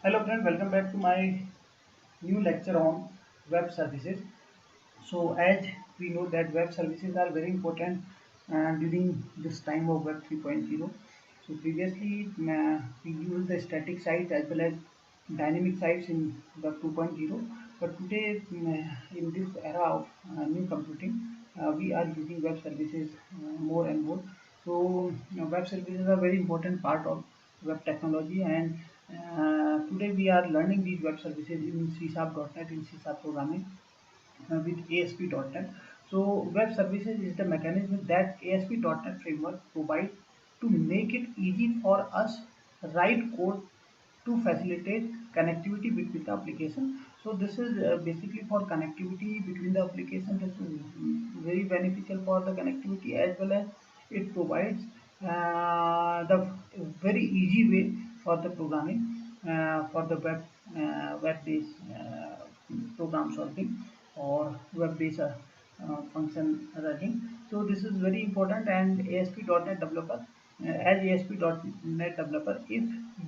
Hello friend, welcome back to my new lecture on web services. So as we know that web services are very important during this time of web 3.0. So previously we used the static sites as well as dynamic sites in web 2.0, but today in this era of new computing we are using web services more and more. So web services are very important part of web technology, and today we are learning these web services in C#.NET, in C# programming with ASP.NET. So web services is the mechanism that ASP.NET framework provides to make it easy for us write code to facilitate connectivity between the application. So this is basically for connectivity between the application. This is very beneficial for the connectivity, as well as it provides the very easy way for the programming for the web-based program solving or web-based function running. So this is very important, and ASP.NET developer, as ASP.NET developer, if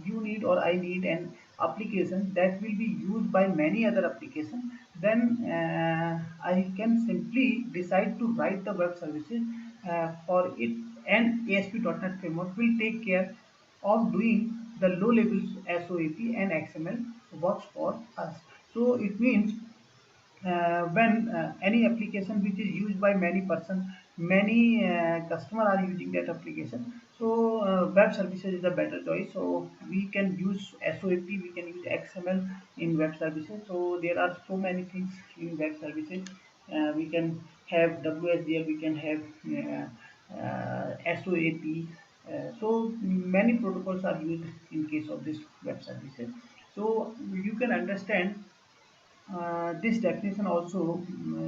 you need or I need an application that will be used by many other applications, then I can simply decide to write the web services for it, and ASP.NET framework will take care of doing the low level SOAP and XML works for us. So it means when any application which is used by many person, many customer are using that application, so web services is a better choice. So we can use SOAP, we can use XML in web services. So there are so many things in web services. We can have WSDL, we can have SOAP. So many protocols are used in case of this web services. So you can understand this definition also,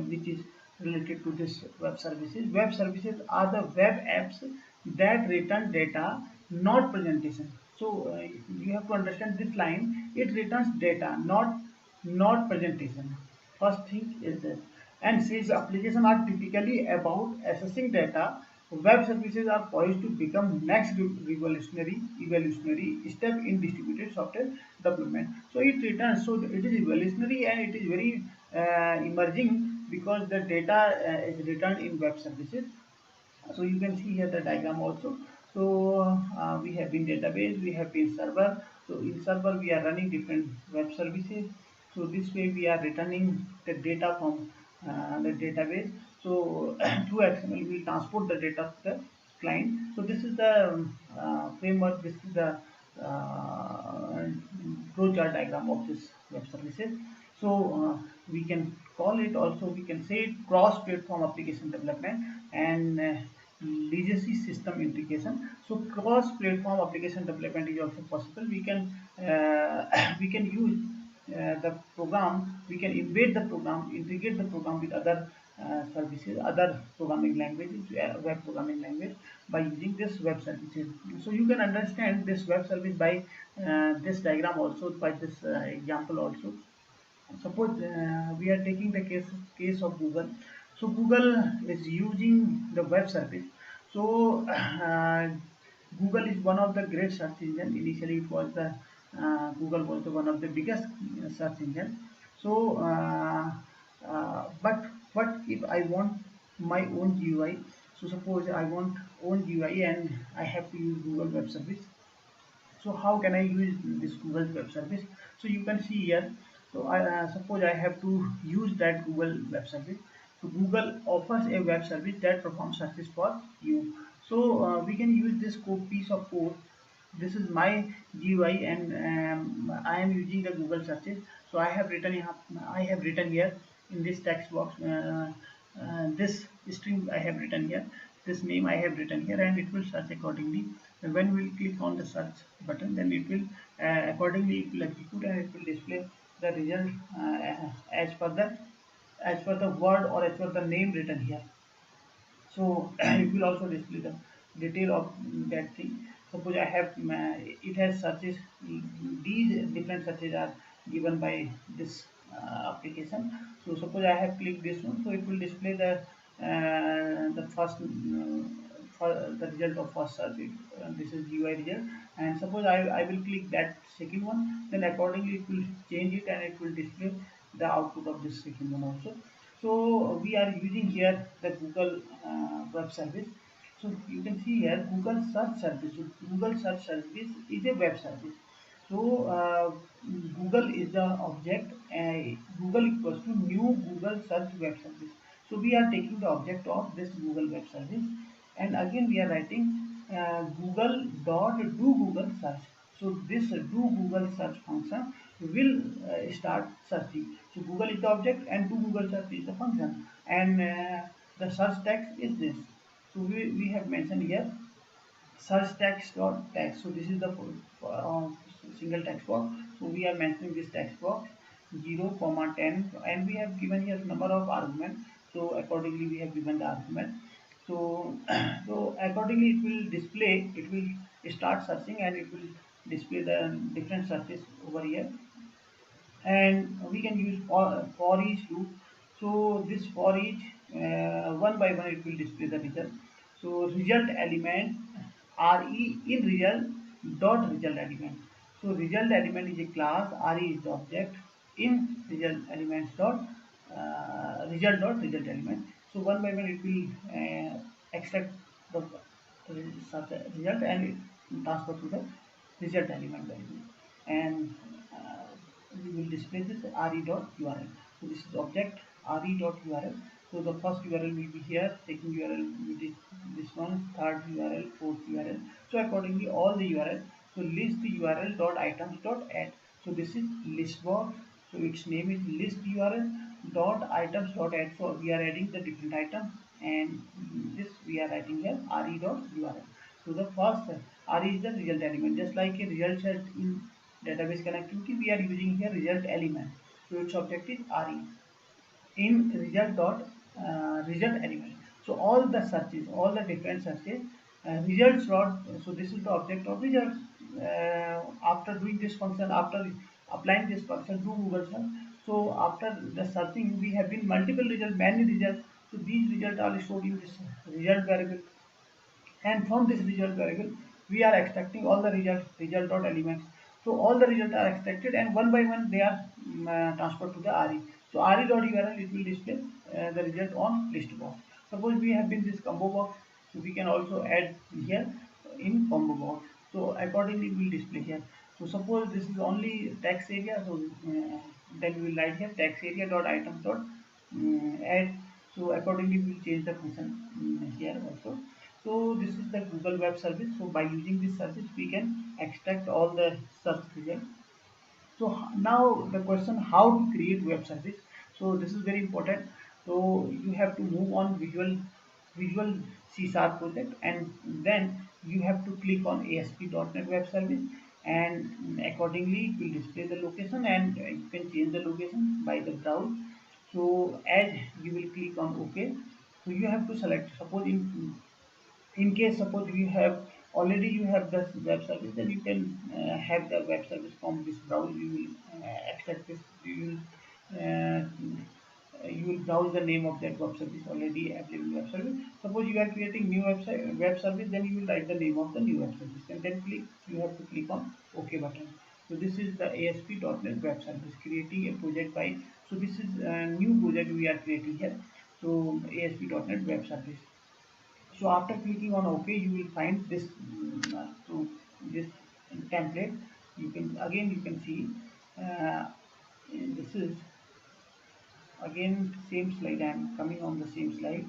which is related to this web services. Web services are the web apps that return data, not presentation. So you have to understand this line. It returns data, not presentation. First thing is this. And since applications are typically about accessing data, web services are poised to become next evolutionary step in distributed software development. So it returns. So it is evolutionary and it is very emerging because the data is returned in web services. So you can see here the diagram also. So we have been database, we have been server. So in server we are running different web services. So this way we are returning the data from the database. So through XML we transport the data to the client. So this is the framework, this is the flowchart diagram of this web services. So we can call it also, we can say it cross platform application development and legacy system integration. So cross platform application development is also possible. We can we can use the program, we can embed the program, integrate the program with other services, other programming languages, web programming language, by using this web services. So you can understand this web service by this diagram also, by this example also. Suppose we are taking the case of Google. So Google is using the web service. So Google is one of the great search engine. Initially it was the Google was the one of the biggest search engine. So but what if I want my own GUI? So suppose I want own GUI and I have to use Google web service. So how can I use this Google web service? So you can see here. So I suppose I have to use that Google web service. So Google offers a web service that performs searches for you. So we can use this piece of code. This is my GUI, and I am using the Google searches. So I have written here in this text box this string I have written here, this name I have written here, and it will search accordingly. And when we click on the search button, then it will accordingly it will execute, and it will display the result as per the word or as per the name written here. So it will also display the detail of that thing. Suppose I have it has searches. These different searches are given by this application. So suppose I have clicked this one, so it will display the the result of first search. This is GUI result, and suppose I will click that second one, then accordingly it will change it and it will display the output of this second one also. So we are using here the Google web service. So you can see here Google search service. So Google search service is a web service. So Google is the object. Google equals to new Google search web service. So we are taking the object of this Google web service, and again we are writing Google dot do Google search. So this do Google search function will start searching. So Google is the object and do Google search is the function, and the search text is this. So we have mentioned here search text dot text. So this is the single text box. So we are mentioning this text box 0 comma 10, and we have given here number of arguments. So accordingly we have given the argument. So so accordingly it will display, it will start searching and it will display the different searches over here, and we can use for each loop. So this for each, one by one it will display the result. So result element re in result dot result element. So result element is a class, re is the object, in result elements dot result dot result element. So one by one it will extract the result and it transfer to the result element value, and we will display this re.url. So this is object re.url. So the first URL will be here, second URL will be this one, third URL, fourth URL. So accordingly all the URL. So list URL dot items dot add. So this is list box. So its name is list URL dot items dot add. So we are adding the different items, and this we are writing here re dot URL. So the first re is the result element, just like a result set in database connectivity, we are using here result element. So its object is re in result dot result element. So all the searches, all the different searches, results dot. So this is the object of results. After doing this function, after applying this function to Google search, so after the searching, we have been multiple results, many results. So these results are stored in this result variable, and from this result variable we are extracting all the result dot elements. So all the results are extracted and one by one they are transferred to the re. So re dot url, it will display the result on list box. Suppose we have been this combo box, so we can also add here in combo box. So accordingly we will display here. So suppose this is only text area, so then we will write here text area dot items dot add. So accordingly we will change the function here also. So this is the Google Web Service. So by using this service, we can extract all the search results. So now the question how to create web service. So this is very important. So you have to move on Visual C# project, and then you have to click on ASP.NET Web Service, and accordingly it will display the location, and you can change the location by the browse. So as you will click on OK, so you have to select, suppose in case suppose you have already you have this web service, then you can have the web service from this browse. You will extract this, uh, you will browse the name of that web service already available web service. Suppose you are creating new web service, then you will write the name of the new web service, and then you have to click on OK button. So this is the ASP.NET Web Service, creating a project by. So this is a new project we are creating here. So ASP.NET Web Service. So after clicking on OK, you will find this so this template. You can see this is again same slide. I am coming on the same slide.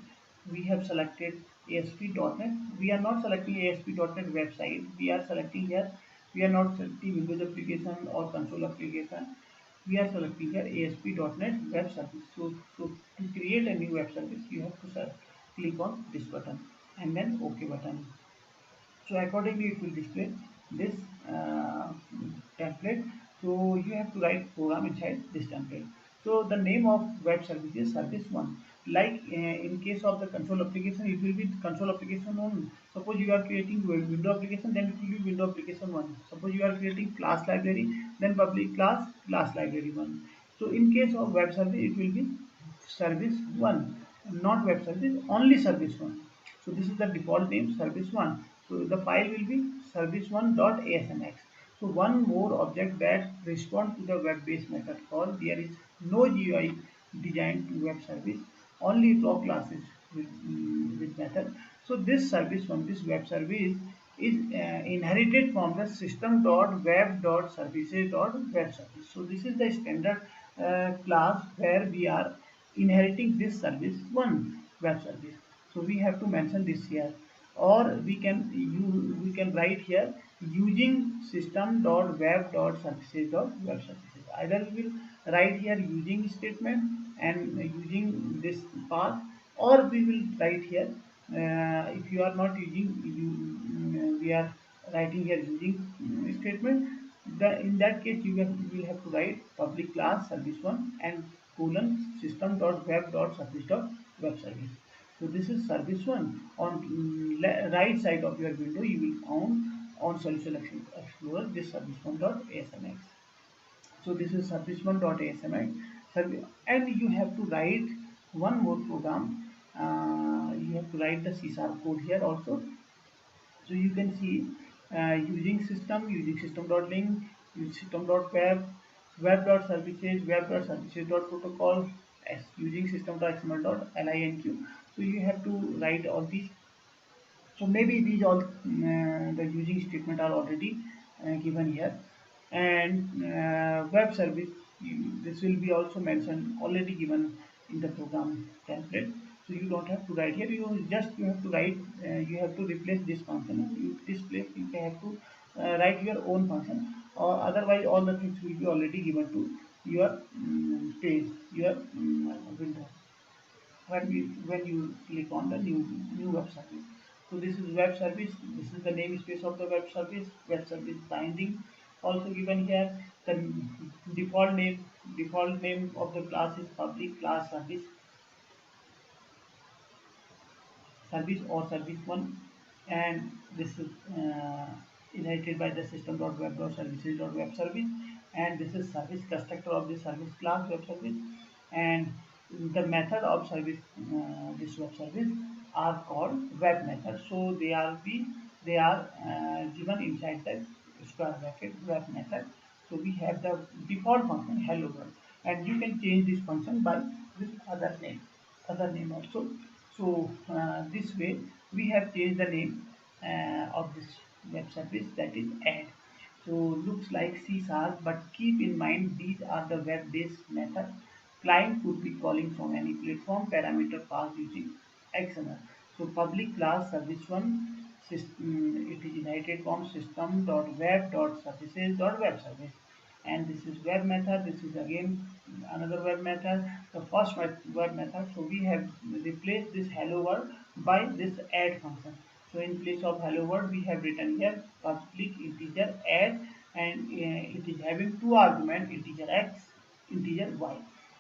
We have selected ASP.NET. We are not selecting ASP.NET website. We are selecting here. We are not selecting Windows application or console application. We are selecting here ASP.NET web service. So to create a new web service, you have to click on this button and then OK button. So accordingly it will display this template. So you have to write program inside this template. So the name of web service is service 1. Like in case of the console application, it will be console application 1. Suppose you are creating window application, then it will be window application 1. Suppose you are creating class library, then public class library 1. So in case of web service, it will be service 1, not web service, only service 1. So this is the default name service1. So the file will be service1.asmx. So one more object that responds to the web-based method call. There is no GUI designed to web service, only raw classes with method. So this service1, this web service is inherited from the system.web.services.web service. So this is the standard class where we are inheriting this service one web service. So we have to mention this here, or we can write here using system.web.services.web services. Either we will write here using statement and using this path, or we will write here if you are not using we are writing here using statement. In that case you will have to write public class service1 and colon system.web.service.web service. So this is service1. On right side of your window you will found on Solution Explorer this service1.asmx. So this is service1.asmx and you have to write one more program. You have to write the C# code here also. So you can see using system.link, using system.web, web.services, web.services.protocol, as using system.xml.linq. So you have to write all these. So maybe these all the using statement are already given here, and web service, this will be also mentioned already given in the program template. So you don't have to write here. You have to write. You have to replace this function. This place you have to write your own function, or otherwise all the things will be already given to your page, your window when you click on the new web service. So this is web service. This is the namespace of the web service. Web service binding also given here. The default name of the class is public class service or service1, and this is inherited by the system.web.services.web service, and this is service constructor of the service class web service, and the method of service this web service are called web methods. So they are given inside the square bracket web method. So we have the default function hello world, and you can change this function by this other name also. So this way we have changed the name of this web service, that is add. So looks like C#, but keep in mind these are the web-based method. Client could be calling from any platform, parameter passed using XML. So public class service1 system, it is inherited from system.web.services.web service, and this is web method. This is again another web method, the first web method. So we have replaced this hello world by this add function. So in place of hello world we have written here public integer add, and it is having two arguments, integer x, integer y,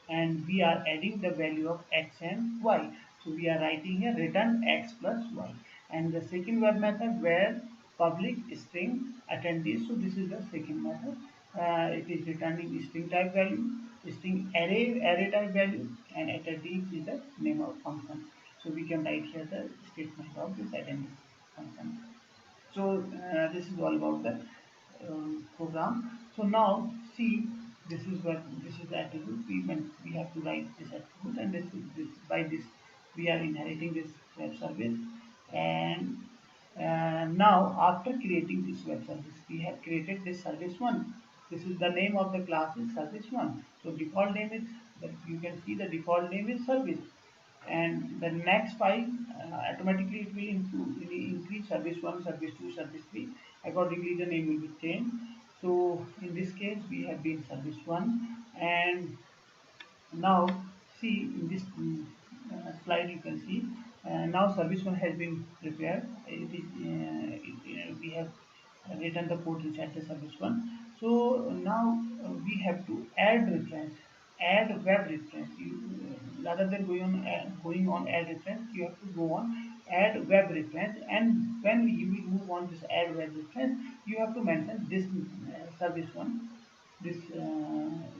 and we are adding the value of x and y. So we are writing here return x plus y. And the second web method where public string attendees. So this is the second method. It is returning string type value, string array type value, and attendee is the name of function. So we can write here the statement of this attendee function. So this is all about the program. So now see, this is the attribute. We have to write this attribute, and this by this we are inheriting this web service. And now after creating this web service, we have created this service1. This is the name of the class is service1. So default name is, that you can see the default name is service, and the next file automatically it will increase service1, service2, service3. Accordingly the name will be changed. So in this case we have been service1, and now see in this slide you can see now service1 has been prepared. It is we have written the code inside the service1. So now we have to add reference, add web reference. Rather than going on add reference, you have to go on add web reference, and when you will move on this add web reference, you have to mention this service1, this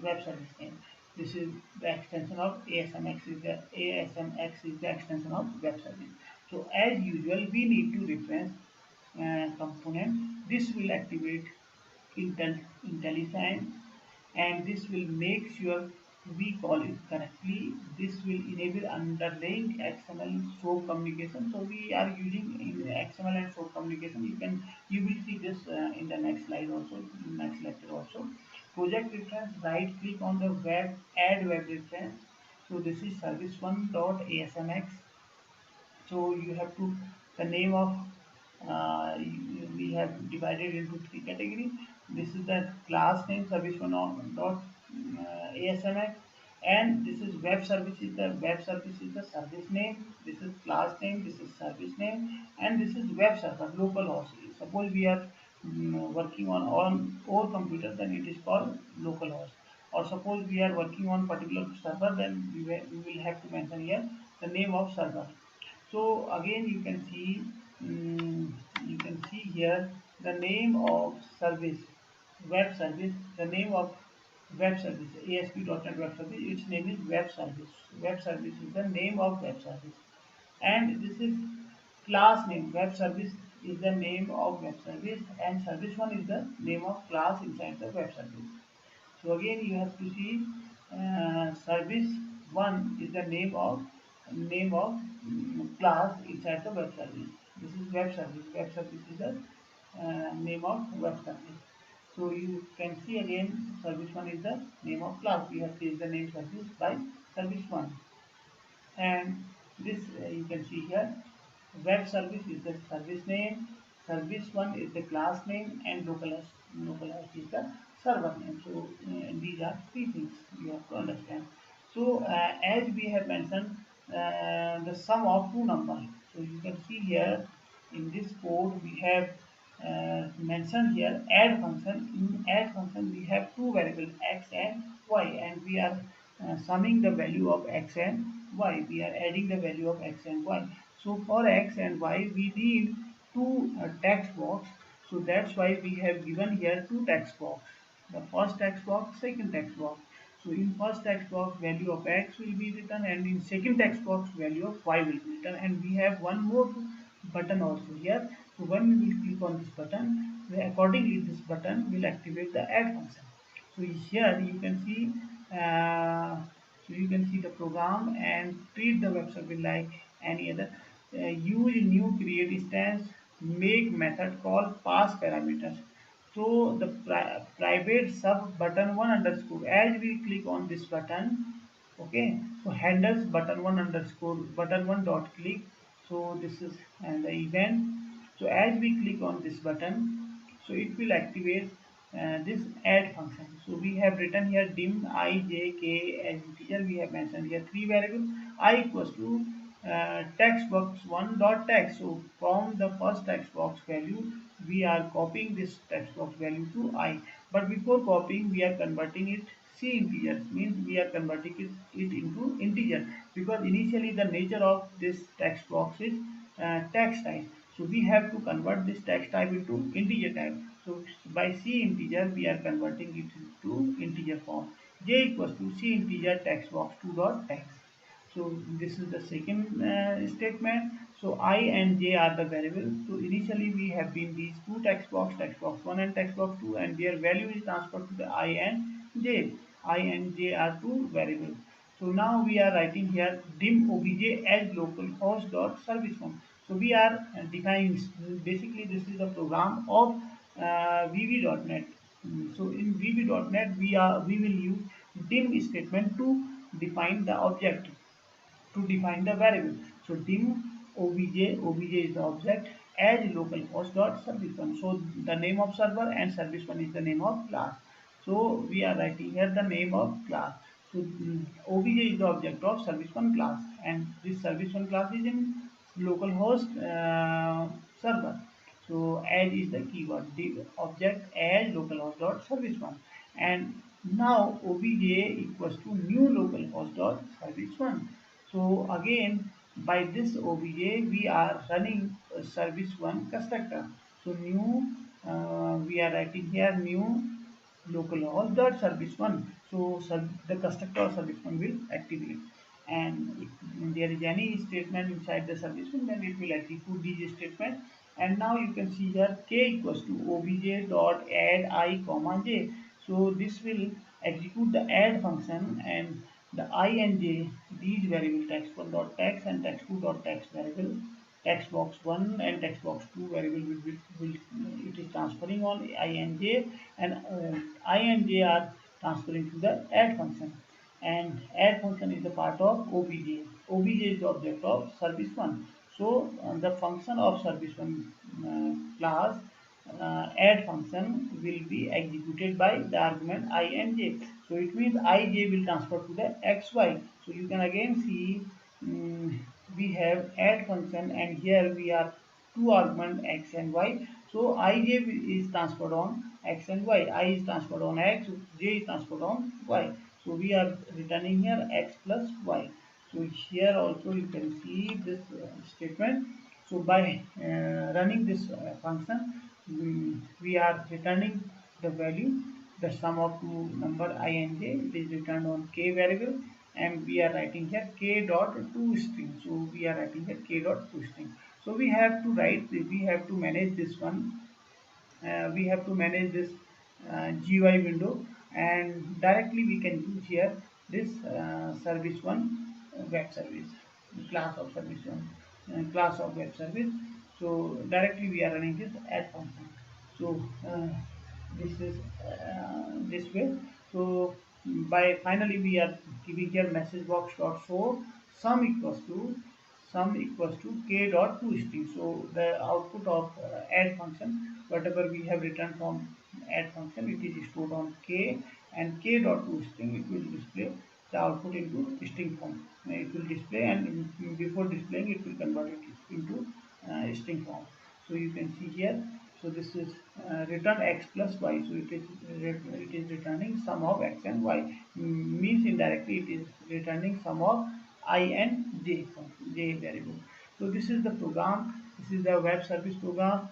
web service name. This is the extension of ASMX is the extension of web service. So as usual, we need to reference component. This will activate IntelliSign, and this will make sure we call it correctly. This will enable underlying XML SOAP communication. So we are using in XML and SOAP communication. You will see this in the next slide also, next lecture also. Project reference, right click on the web, add web reference. So this is service1.asmx. So you have to the name of we have divided into three categories. This is the class name service1 dot asmx, and this is web service is the web service is the service name. This is class name, this is service name, and this is web server local host. Suppose we are working on our computer, then it is called local host. Or suppose we are working on particular server, then we will have to mention here the name of server. So again you can see here the name of service, web service, the name of web service, ASP.NET Web Service, its name is web service. Web service is the name of web service, and this is class name. Web service is the name of web service, and service one is the name of class inside the web service. So again you have to see service one is the name of class inside the web service. This is web service. Web service is the name of web service. So you can see again service one is the name of class. We have changed the name service by service one, and this you can see here web service is the service name, service one is the class name, and localhost is the server name. So these are three things you have to understand. So as we have mentioned the sum of two numbers, so you can see here in this code we have mentioned here add function. In add function we have two variables x and y, and we are summing the value of x and y. We are adding the value of x and y. So for x and y we need two text box. So that's why we have given here two text box. The first text box, second text box. So in first text box value of x will be written, and in second text box value of y will be written, and we have one more button also here. So when we will click on this button, accordingly this button will activate the add function. So here you can see the program and treat the web server like any other. Use new create instance, make method call, pass parameters. So the private sub button one underscore, as we click on this button, okay, so handles button one underscore button one dot click. So this is the event. So as we click on this button, so it will activate this add function. So we have written here dim I, j, k as integer. We have mentioned here three variables. I equals to text box one dot text. So from the first text box value, we are copying this text box value to I. But before copying, we are converting it C integers, means we are converting it into integer, because initially the nature of this text box is text type. So we have to convert this text type into integer type. So by C integer, we are converting it to integer form. J equals to C integer text box 2 dot text. So this is the second statement. So I and j are the variables. So initially we have been these two text box 1 and text box 2, and their value is transferred to the I and j. I and j are two variables. So now we are writing here dim obj as localhost dot service one. So we are defining, basically this is the program of VB.NET. So in VB.NET we will use dim statement to define the object, to define the variable. So dim obj is the object, as localhost dot service one. So the name of server and service one is the name of class. So we are writing here the name of class. So obj is the object of service one class, and this service one class is in localhost server. So as is the keyword, the object as localhost dot service one, and now obj equals to new localhost dot service one. So again by this obj we are running service one constructor. So new we are writing here new localhost dot service one. So the constructor of service one will activate, and if there is any statement inside the service one, then it will execute these statement. And now you can see here k equals to obj dot add I comma j. So this will execute the add function, and the I and j, these variable text1 dot text and text2 dot text variable, text box 1 and text box 2 variable will it is transferring on I and j, and I and j are transferring to the add function, and add function is a part of obj. Obj is the object of service one. So the function of service one class add function will be executed by the argument I and j. So it means I j will transfer to the xy. So you can again see we have add function, and here we are two argument x and y. So I j is transferred on x and y. I is transferred on x, j is transferred on y. So we are returning here x plus y. So here also you can see this statement. So by running this function, we are returning the value, the sum of two number I and j. It is returned on k variable, and we are writing here k dot toString. So we are writing here k dot toString. So we have to write, we have to manage this one. We have to manage this GUI window, and directly we can use here this service one web service, class of service one, class of web service. So directly we are running this add function. So this is this way. So by finally we are giving here message box dot show sum equals to k dot toString. So the output of add function, whatever we have written from add function, it is stored on k, and k dot toString, it will display the output into string form. It will display, and before displaying it will convert it into string form. So you can see here. So this is return x plus y. So it is returning sum of x and y. Means indirectly it is returning sum of I and j variable. So this is the program. This is the web service program.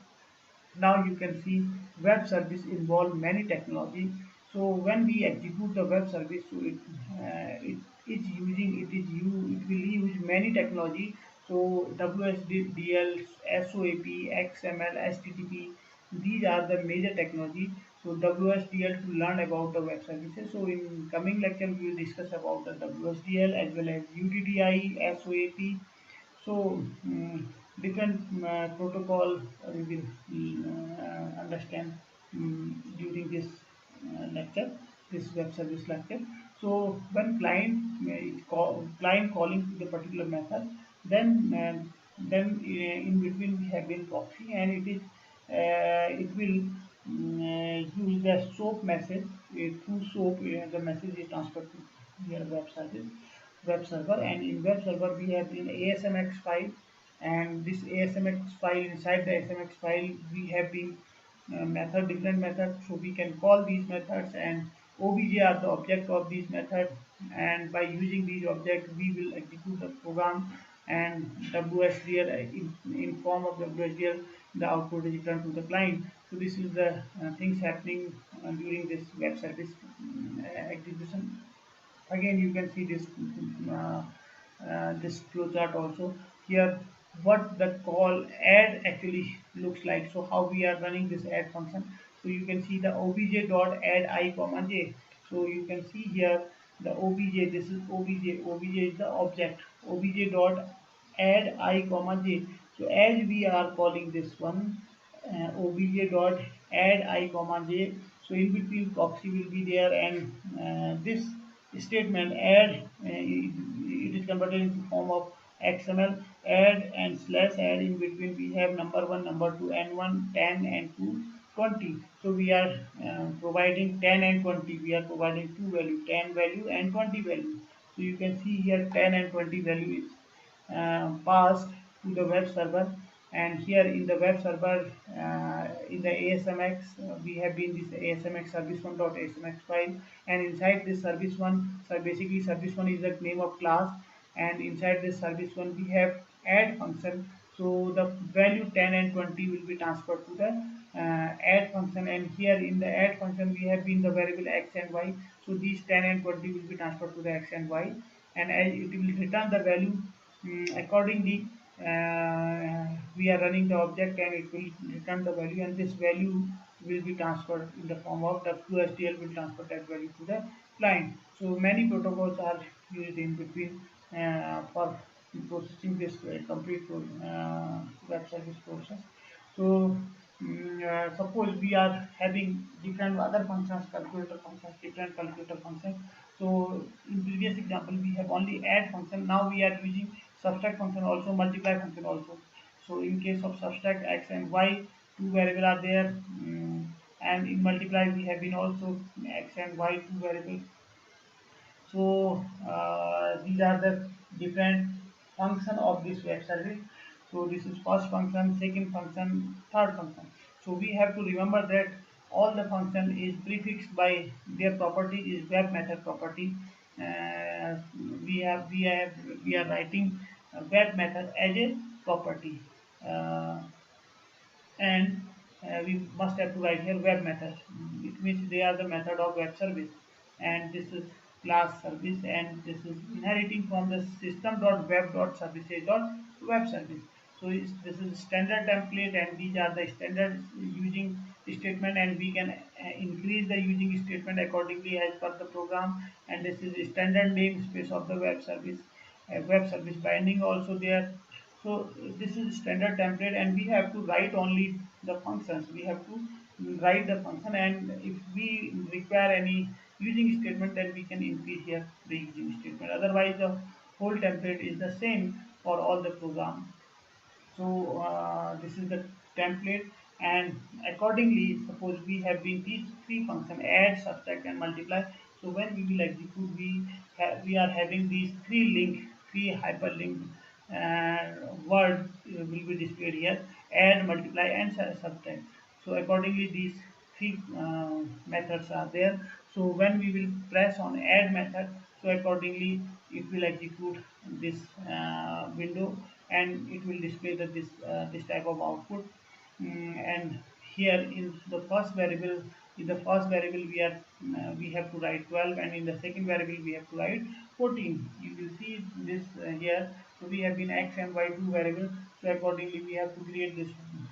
Now you can see web service involve many technology. So when we execute the web service, so it will use many technology. So WSDL, SOAP, XML, HTTP, these are the major technology. So WSDL, to learn about the web services. So in coming lecture we will discuss about the WSDL as well as UDDI, SOAP. So different protocol we will understand during this lecture, this web service lecture. So when client calling to the particular method, then in between we have been proxy, and it will use the SOAP message. Through SOAP the message is transferred to your web server, and in web server we have been ASMX file, and this ASMX file, inside the ASMX file we have been different methods. So we can call these methods, and obj are the object of these methods, and by using these objects we will execute the program, and WSDL, in form of WSDL, the output is returned to the client. So this is the things happening during this web service execution. Again you can see this this flowchart also. Here what the call add actually looks like. So how we are running this add function. So you can see the obj dot add I comma j. So you can see here the obj, this is obj is the object, obj dot add I comma j. So as we are calling this one obj dot add I comma j, so in between proxy will be there, and this statement add, it is converted into form of XML. Add and slash add, in between we have number 1, number 2, n1, 10, and 2, 20. So we are providing 10 and 20. We are providing two value, 10 value and 20 value. So you can see here 10 and 20 value is passed to the web server, and here in the web server in the ASMX we have been this ASMX service1.asmx file, and inside this service one, so basically service one is the name of class, and inside this service one we have add function. So the value 10 and 20 will be transferred to the add function, and here in the add function we have been the variable x and y. So these 10 and 20 will be transferred to the x and y, and as it will return the value accordingly. We are running the object and it will return the value, and this value will be transferred in the form of the QSDL will transfer that value to the client. So many protocols are used in between for processing this complete web service process. So suppose we are having different other functions, calculator functions, different calculator functions. So in previous example we have only add function. Now we are using subtract function also, multiply function also. So in case of subtract, x and y, two variable are there, and in multiply we have been also x and y, two variable. So these are the different function of this web service. So this is first function, second function, third function. So we have to remember that all the function is prefixed by their property is web method property. uh, we are writing web method as a property, uh, and we must have to write here web methods. It means they are the method of web service, and this is class service, and this is inheriting from the system.web.services.web service. So this is standard template, and these are the standard using statement, and we can increase the using statement accordingly as per the program. And this is the standard namespace of the web service. Web service binding also there. So this is standard template, and we have to write only the functions. We have to write the function, and if we require any using statement, then we can increase here the using statement. Otherwise, the whole template is the same for all the program. So this is the template, and accordingly, suppose we have been these three functions: add, subtract, and multiply. So when we will execute, we are having these three hyperlink word will be displayed here: add, multiply, and subtract. So accordingly, these three methods are there. So when we will press on add method, so accordingly it will execute this window, and it will display this type of output. And here in the first variable we have to write 12, and in the second variable we have to write 14. You will see this here. So we have been x and y two variables. So accordingly we have to create this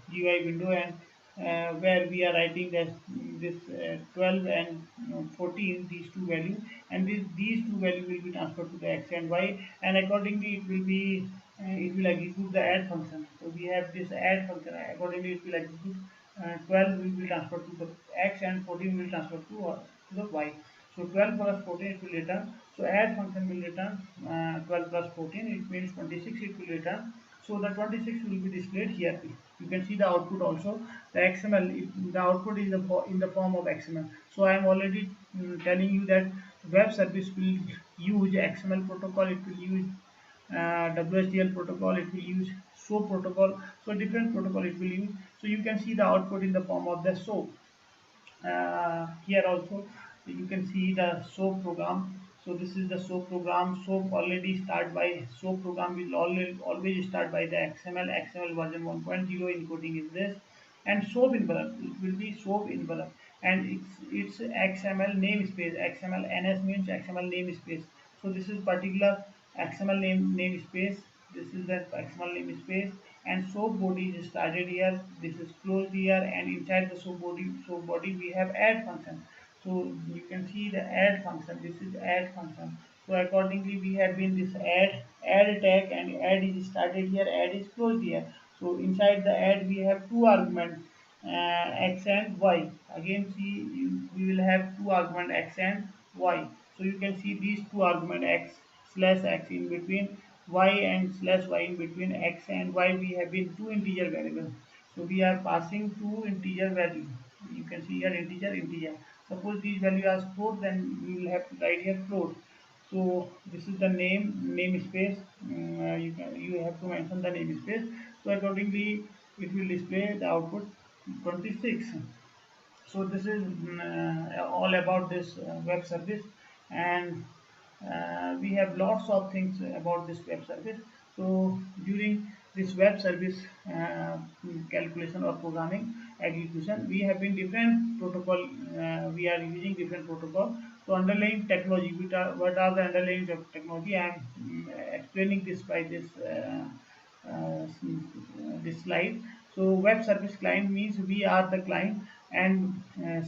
GUI window, and where we are writing this 12 and 14, these two values, and these two values will be transferred to the x and y, and accordingly it will execute the add function. So we have this add function. Accordingly it will execute 12 will be transferred to the x, and 14 will transfer to the y. So 12 plus 14 it will return. So add function will return 12 plus 14, it means 26 it will return. So the 26 will be displayed here. You can see the output also. The XML, the output is in the form of XML. So I am already telling you that web service will use XML protocol, it will use WSDL protocol, it will use SOAP protocol. So different protocol it will use. So you can see the output in the form of the SOAP. Here also you can see the SOAP program. So this is the SOAP program. SOAP already start by SOAP program will always start by the XML version 1.0 encoding is this, and SOAP envelope, it will be SOAP envelope, and it's XML namespace. XML NS means XML namespace. So this is particular XML namespace. This is the XML namespace, and SOAP body is started here. This is closed here, and inside the SOAP body we have add function. So you can see the add function. This is add function. So accordingly we have been this add tag, and add is started here, add is closed here. So inside the add we have two arguments, x and y. Again see, we will have two argument x and y. So you can see these two argument x slash x in between, y and slash y in between, x and y we have been two integer variables. So we are passing two integer value. You can see here integer. Suppose these value are float, then we will have to write here float. So this is the namespace. You have to mention the namespace. So accordingly it will display the output 26. So this is all about this web service, and we have lots of things about this web service. So during this web service calculation or programming execution, we have been different protocol. We are using different protocol So underlying technology, what are the underlying technology? I am explaining this by uh, this slide. So web service client means we are the client, and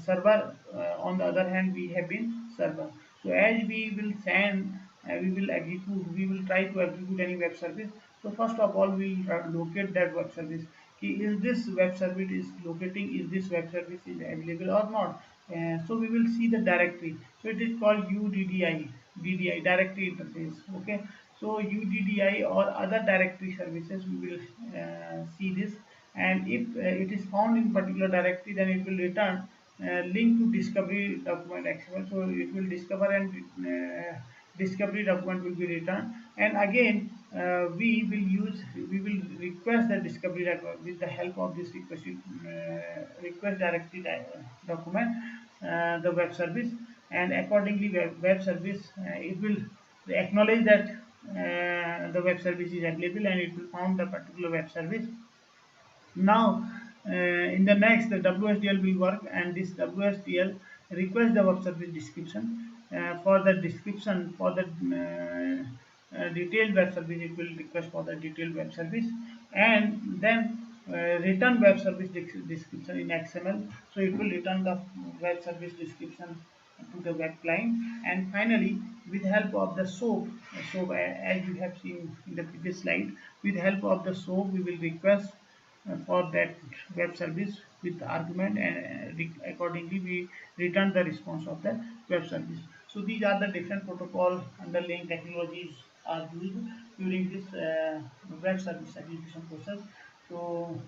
server on the other hand we have been server. So as we will send, we will try to execute any web service. So first of all we locate that web service. Is this web service is locating, is this web service is available or not? So we will see the directory. So it is called UDDI directory interface. Okay, so UDDI or other directory services, we will see this, and if it is found in particular directory, then it will return link to discovery document XML. So it will discover, and discovery document will be returned, and again we will request the discovery document with the help of this request directory document, the web service, and accordingly web service it will acknowledge that the web service is available, and it will found the particular web service. Now, in the next, the WSDL will work, and this WSDL request the web service description. For the description, for the detailed web service, it will request for the detailed web service, and then return web service description in XML. So it will return the web service description to the web client, and finally, with help of the SOAP, as you have seen in the previous slide, with help of the SOAP, we will request for that web service with argument, and accordingly we return the response of the web service. So these are the different protocol underlying technologies are used during this web service execution process. So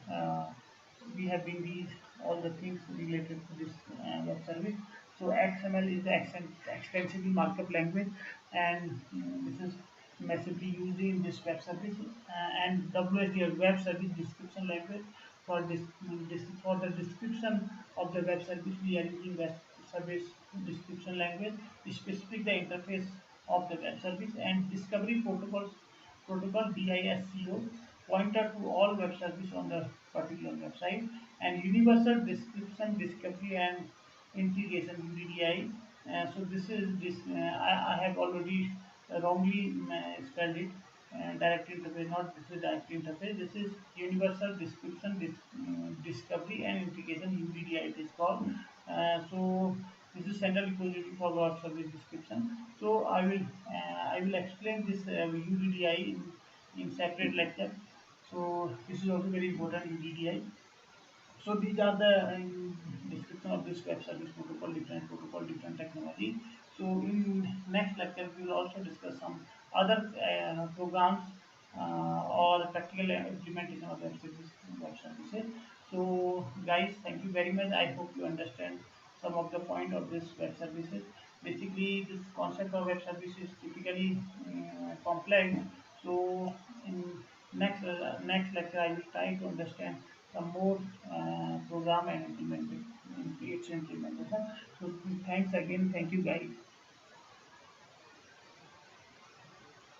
we have been these all the things related to this web service. So XML is the extensively markup language, and this is massively used in this web service, and WSDL web service description language. For for the description of the web service, we are using web service description language, specific the interface of the web service, and discovery protocol DISCO, pointer to all web service on the particular website, and universal description discovery and integration UDDI. So I have already wrongly spelled it. Direct interface, not this is direct interface. This is universal description discovery and integration UDDI. It is called. So this is central repository for web service description. So I will explain this UDDI in separate lecture. So this is also very important UDDI. So these are the description of this web service protocol, different technology. So in next lecture, we will also discuss some other programs or practical implementation of web services. So guys, thank you very much. I hope you understand some of the point of this web services. Basically, this concept of web service is typically complex. So in next lecture, I will try to understand some more program and implement its implementation. So thanks again. Thank you guys.